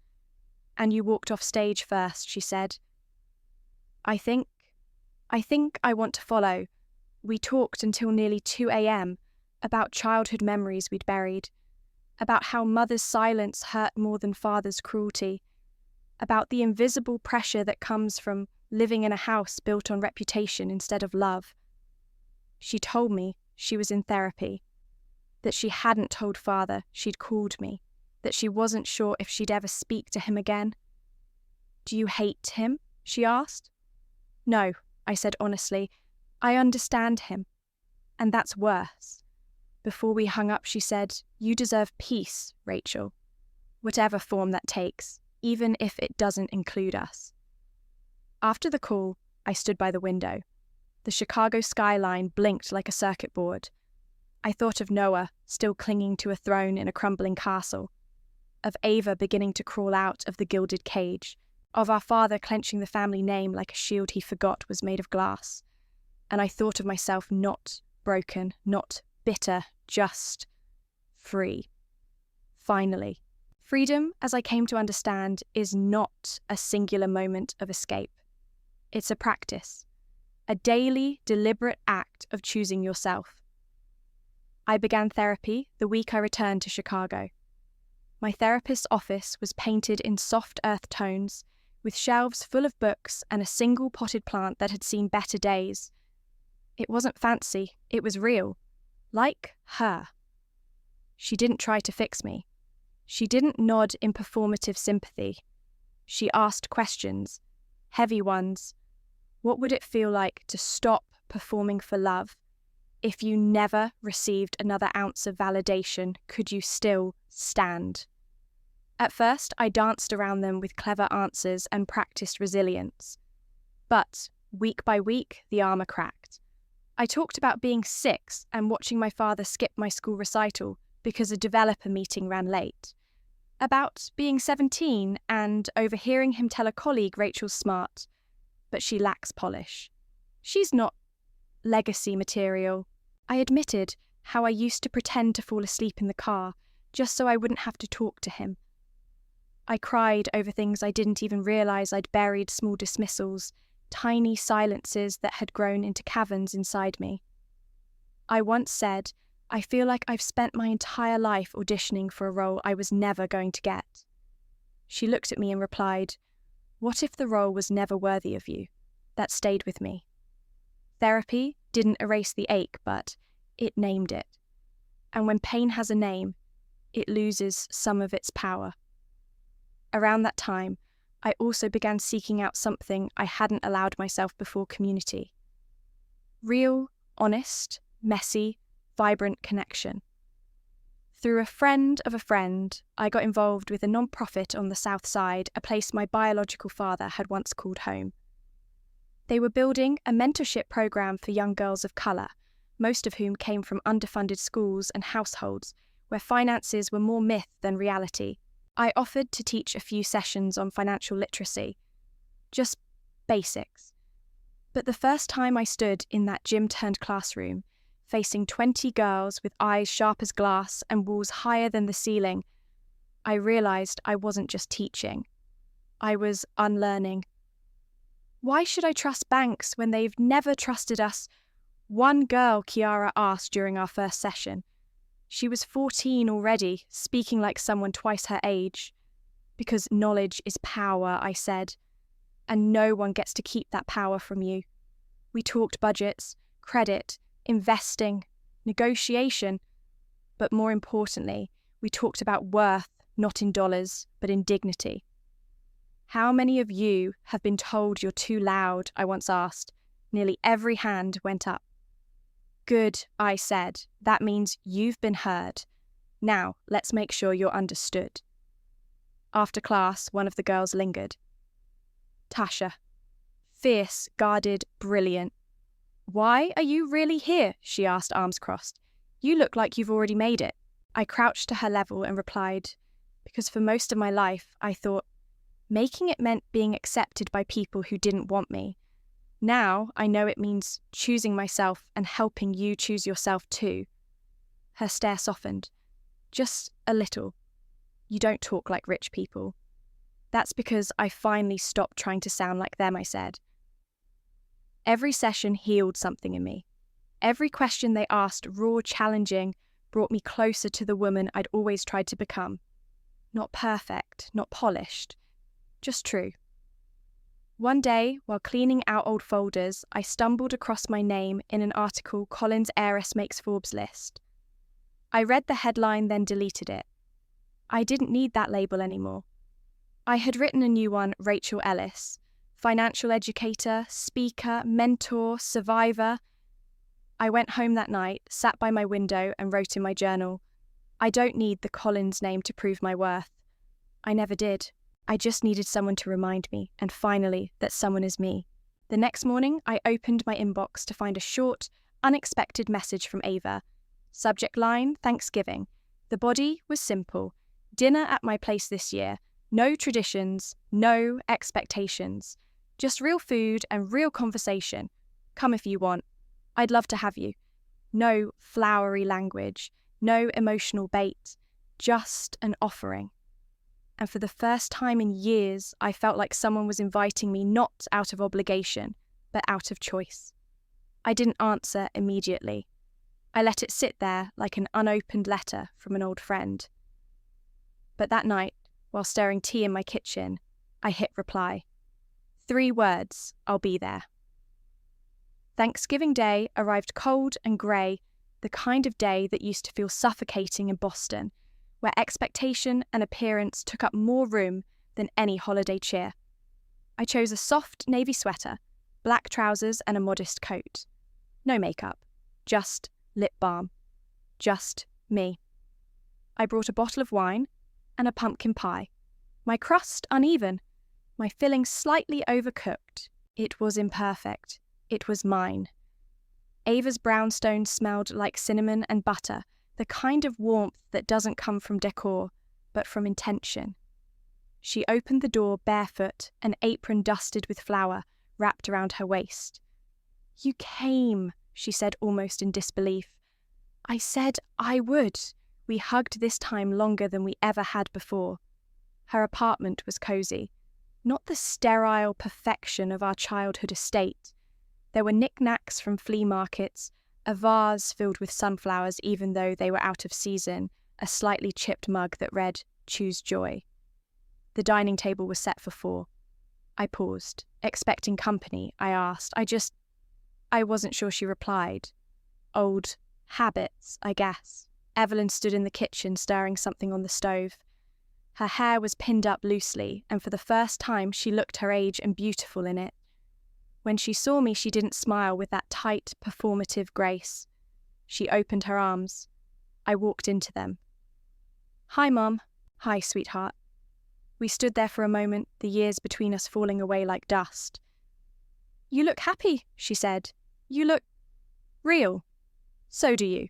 And you walked off stage first, she said. I think I want to follow. We talked until nearly 2 a.m. about childhood memories we'd buried, about how mother's silence hurt more than father's cruelty, about the invisible pressure that comes from living in a house built on reputation instead of love. She told me she was in therapy, that she hadn't told father she'd called me, that she wasn't sure if she'd ever speak to him again. Do you hate him? She asked. No, I said honestly. I understand him. And that's worse. Before we hung up, she said, You deserve peace, Rachel. Whatever form that takes, even if it doesn't include us. After the call, I stood by the window. The Chicago skyline blinked like a circuit board. I thought of Noah, still clinging to a throne in a crumbling castle, of Ava beginning to crawl out of the gilded cage, of our father clenching the family name like a shield he forgot was made of glass. And I thought of myself not broken, not bitter, just free. Finally. Freedom, as I came to understand, is not a singular moment of escape. It's a practice, a daily, deliberate act of choosing yourself. I began therapy the week I returned to Chicago. My therapist's office was painted in soft earth tones, with shelves full of books and a single potted plant that had seen better days. It wasn't fancy, it was real. Like her. She didn't try to fix me. She didn't nod in performative sympathy. She asked questions, heavy ones. What would it feel like to stop performing for love? If you never received another ounce of validation, could you still stand? At first, I danced around them with clever answers and practiced resilience. But, week by week, the armour cracked. I talked about being 6 and watching my father skip my school recital because a developer meeting ran late. About being 17 and overhearing him tell a colleague Rachel's smart, but she lacks polish. She's not legacy material. I admitted how I used to pretend to fall asleep in the car just so I wouldn't have to talk to him. I cried over things I didn't even realise I'd buried, small dismissals, tiny silences that had grown into caverns inside me. I once said, I feel like I've spent my entire life auditioning for a role I was never going to get. She looked at me and replied, What if the role was never worthy of you? That stayed with me. Therapy didn't erase the ache, but it named it. And when pain has a name, it loses some of its power. Around that time, I also began seeking out something I hadn't allowed myself before: community. Real, honest, messy, vibrant connection. Through a friend of a friend, I got involved with a non-profit on the South Side, a place my biological father had once called home. They were building a mentorship program for young girls of colour, most of whom came from underfunded schools and households where finances were more myth than reality. I offered to teach a few sessions on financial literacy, just basics. But the first time I stood in that gym-turned classroom, facing 20 girls with eyes sharp as glass and walls higher than the ceiling, I realised I wasn't just teaching. I was unlearning. Why should I trust banks when they've never trusted us? One girl, Kiara asked during our first session. She was 14 already, speaking like someone twice her age. Because knowledge is power, I said. And no one gets to keep that power from you. We talked budgets, credit, investing, negotiation. But more importantly, we talked about worth, not in dollars, but in dignity. How many of you have been told you're too loud, I once asked, Nearly every hand went up. "Good," I said. "That means you've been heard. Now, let's make sure you're understood." After class, one of the girls lingered. "Tasha." Fierce, guarded, brilliant. "Why are you really here?" she asked, arms crossed. "You look like you've already made it." I crouched to her level and replied, "Because for most of my life, I thought making it meant being accepted by people who didn't want me. Now I know it means choosing myself and helping you choose yourself too." Her stare softened. "Just a little. You don't talk like rich people." "That's because I finally stopped trying to sound like them," I said. Every session healed something in me. Every question they asked, raw, challenging, brought me closer to the woman I'd always tried to become. Not perfect, not polished, just true. One day, while cleaning out old folders, I stumbled across my name in an article Collins Heiress Makes Forbes list. I read the headline, then deleted it. I didn't need that label anymore. I had written a new one, Rachel Ellis, financial educator, speaker, mentor, survivor. I went home that night, sat by my window and wrote in my journal, "I don't need the Collins name to prove my worth." I never did. I just needed someone to remind me, and finally, that someone is me. The next morning, I opened my inbox to find a short, unexpected message from Ava. Subject line, Thanksgiving. The body was simple. "Dinner at my place this year. No traditions, no expectations. Just real food and real conversation. Come if you want. I'd love to have you." No flowery language, no emotional bait, just an offering. And for the first time in years, I felt like someone was inviting me not out of obligation, but out of choice. I didn't answer immediately. I let it sit there like an unopened letter from an old friend. But that night, while stirring tea in my kitchen, I hit reply. 3 words, "I'll be there." Thanksgiving Day arrived cold and grey, the kind of day that used to feel suffocating in Boston, where expectation and appearance took up more room than any holiday cheer. I chose a soft navy sweater, black trousers and a modest coat. No makeup, just lip balm. Just me. I brought a bottle of wine and a pumpkin pie. My crust uneven, my filling slightly overcooked. It was imperfect. It was mine. Ava's brownstone smelled like cinnamon and butter, the kind of warmth that doesn't come from decor, but from intention. She opened the door barefoot, an apron dusted with flour wrapped around her waist. "You came," she said almost in disbelief. "I said I would." We hugged this time longer than we ever had before. Her apartment was cozy, not the sterile perfection of our childhood estate. There were knickknacks from flea markets, a vase filled with sunflowers even though they were out of season, a slightly chipped mug that read, "Choose joy." The dining table was set for 4. I paused, expecting company. I asked. I wasn't sure she replied. Old habits, I guess. Evelyn stood in the kitchen stirring something on the stove. Her hair was pinned up loosely, and for the first time she looked her age and beautiful in it. When she saw me, she didn't smile with that tight, performative grace. She opened her arms. I walked into them. "Hi, Mum." "Hi, sweetheart." We stood there for a moment, the years between us falling away like dust. "You look happy," she said. "You look real." "So do you."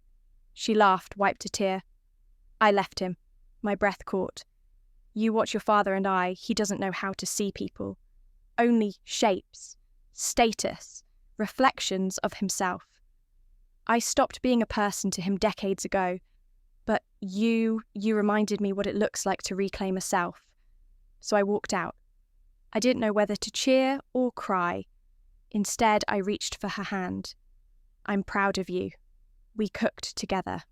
She laughed, wiped a tear. I left him. My breath caught. You watch your father and he doesn't know how to see people. Only shapes, status, reflections of himself. I stopped being a person to him decades ago, but you reminded me what it looks like to reclaim a self. So I walked out. I didn't know whether to cheer or cry. Instead, I reached for her hand. "I'm proud of you." We cooked together.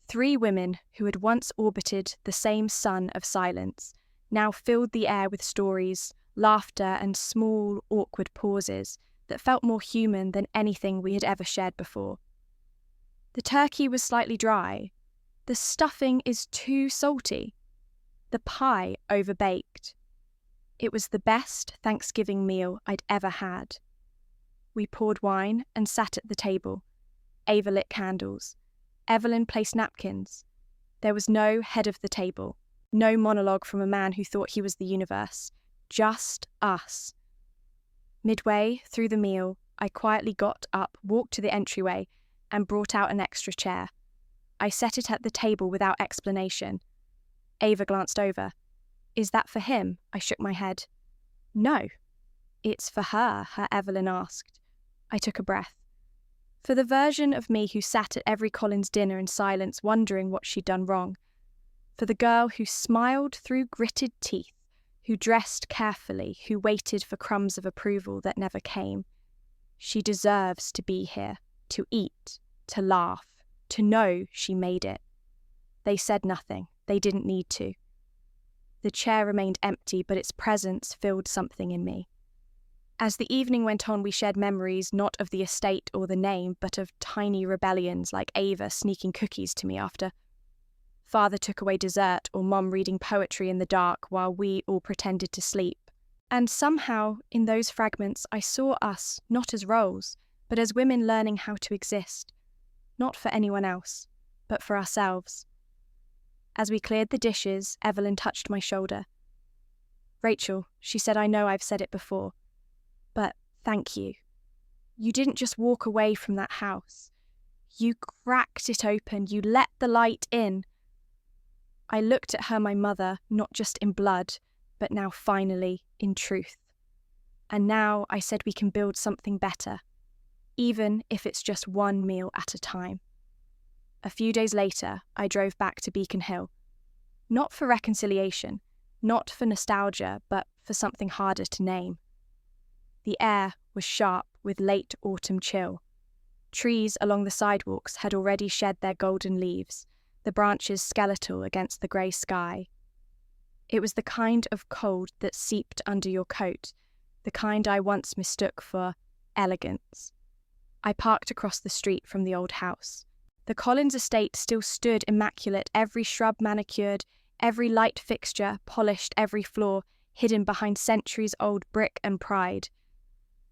3 women who had once orbited the same sun of silence now filled the air with stories, laughter, and small, awkward pauses that felt more human than anything we had ever shared before. The turkey was slightly dry. The stuffing is too salty. The pie overbaked. It was the best Thanksgiving meal I'd ever had. we poured wine and sat at the table. Ava lit candles. Evelyn placed napkins. There was no head of the table, no monologue from a man who thought he was the universe. Just us. Midway through the meal, I quietly got up, walked to the entryway, and brought out an extra chair. I set it at the table without explanation. Ava glanced over. "Is that for him?" I shook my head. "No." "It's for her," Evelyn asked. I took a breath. For the version of me who sat at every Collins dinner in silence, wondering what she'd done wrong. For the girl who smiled through gritted teeth, who dressed carefully, who waited for crumbs of approval that never came. She deserves to be here, to eat, to laugh, to know she made it. They said nothing. They didn't need to. The chair remained empty, but its presence filled something in me. As the evening went on, we shared memories not of the estate or the name, but of tiny rebellions like Ava sneaking cookies to me after Father took away dessert, or Mom reading poetry in the dark while we all pretended to sleep. And somehow, in those fragments, I saw us not as roles, but as women learning how to exist. Not for anyone else, but for ourselves. As we cleared the dishes, Evelyn touched my shoulder. "Rachel," she said, "I know I've said it before, but thank you. You didn't just walk away from that house. You cracked it open. You let the light in." I looked at her, my mother, not just in blood, but now finally in truth. And now I said we can build something better, even if it's just one meal at a time. A few days later, I drove back to Beacon Hill. Not for reconciliation, not for nostalgia, but for something harder to name. The air was sharp with late autumn chill. Trees along the sidewalks had already shed their golden leaves, the branches skeletal against the grey sky. It was the kind of cold that seeped under your coat, the kind I once mistook for elegance. I parked across the street from the old house. The Collins estate still stood immaculate, every shrub manicured, every light fixture polished, every floor hidden behind centuries-old brick and pride.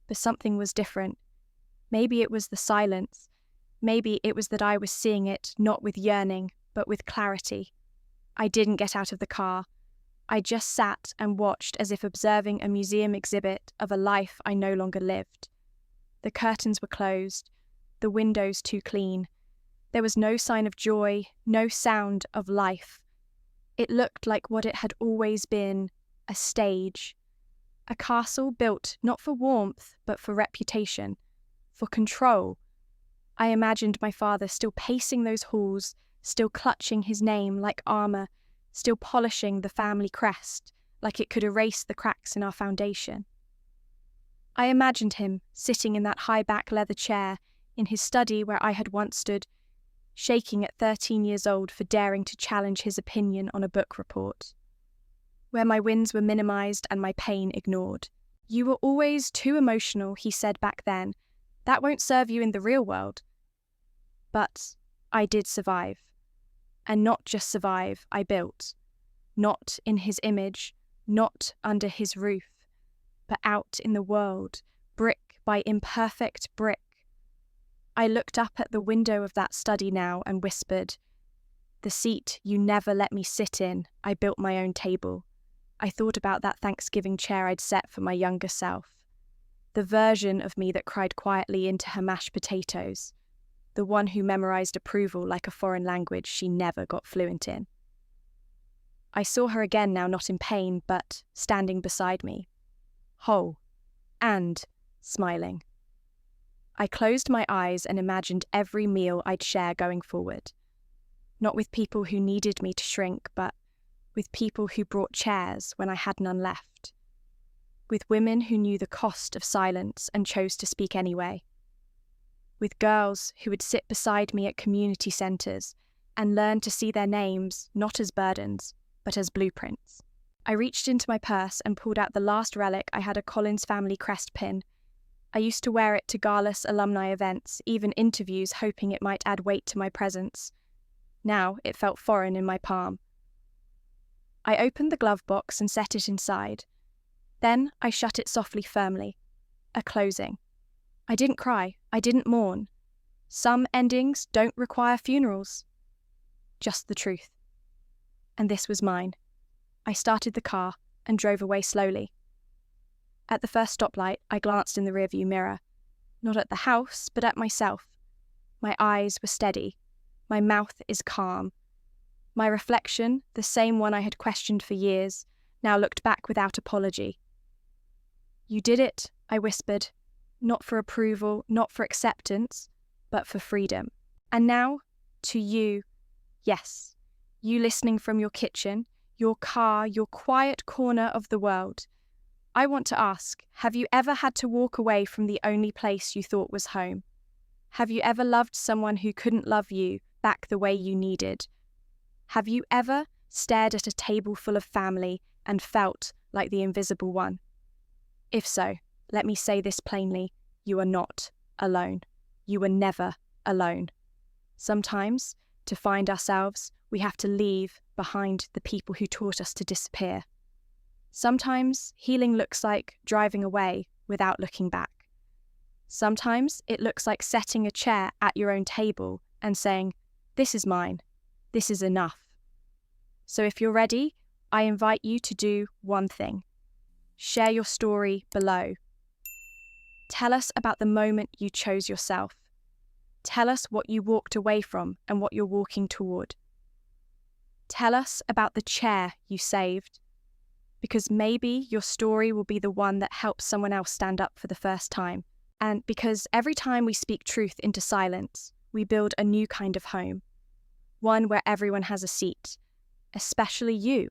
But something was different. Maybe it was the silence. Maybe it was that I was seeing it not with yearning, but with clarity. I didn't get out of the car. I just sat and watched as if observing a museum exhibit of a life I no longer lived. The curtains were closed, the windows too clean. There was no sign of joy, no sound of life. It looked like what it had always been, a stage. A castle built not for warmth, but for reputation, for control. I imagined my father still pacing those halls, still clutching his name like armour, still polishing the family crest like it could erase the cracks in our foundation. I imagined him sitting in that high-back leather chair in his study where I had once stood, shaking at 13 years old for daring to challenge his opinion on a book report. Where my wins were minimised and my pain ignored. "You were always too emotional," he said back then. "That won't serve you in the real world." But I did survive. And not just survive, I built. Not in his image, not under his roof, but out in the world, brick by imperfect brick. I looked up at the window of that study now and whispered, "The seat you never let me sit in, I built my own table." I thought about that Thanksgiving chair I'd set for my younger self. The version of me that cried quietly into her mashed potatoes. The one who memorized approval like a foreign language she never got fluent in. I saw her again now, not in pain, but standing beside me. Whole. And smiling. I closed my eyes and imagined every meal I'd share going forward. Not with people who needed me to shrink, but with people who brought chairs when I had none left. With women who knew the cost of silence and chose to speak anyway. With girls who would sit beside me at community centres and learn to see their names not as burdens, but as blueprints. I reached into my purse and pulled out the last relic. I had a Collins family crest pin. I used to wear it to Garlus alumni events, even interviews, hoping it might add weight to my presence. Now it felt foreign in my palm. I opened the glove box and set it inside. Then I shut it softly, firmly. A closing. I didn't cry. I didn't mourn. Some endings don't require funerals. Just the truth. And this was mine. I started the car and drove away slowly. At the first stoplight, I glanced in the rearview mirror. Not at the house, but at myself. My eyes were steady. My mouth is calm. My reflection, the same one I had questioned for years, now looked back without apology. You did it, I whispered. Not for approval, not for acceptance, but for freedom. And now, to you, yes, you listening from your kitchen, your car, your quiet corner of the world. I want to ask, have you ever had to walk away from the only place you thought was home? Have you ever loved someone who couldn't love you back the way you needed? Have you ever stared at a table full of family and felt like the invisible one? If so, let me say this plainly, you are not alone. You were never alone. Sometimes, to find ourselves, we have to leave behind the people who taught us to disappear. Sometimes healing looks like driving away without looking back. Sometimes it looks like setting a chair at your own table and saying, "This is mine. This is enough." So if you're ready, I invite you to do one thing. Share your story below. Tell us about the moment you chose yourself. Tell us what you walked away from and what you're walking toward. Tell us about the chair you saved, because maybe your story will be the one that helps someone else stand up for the first time. And because every time we speak truth into silence, we build a new kind of home. One where everyone has a seat, especially you.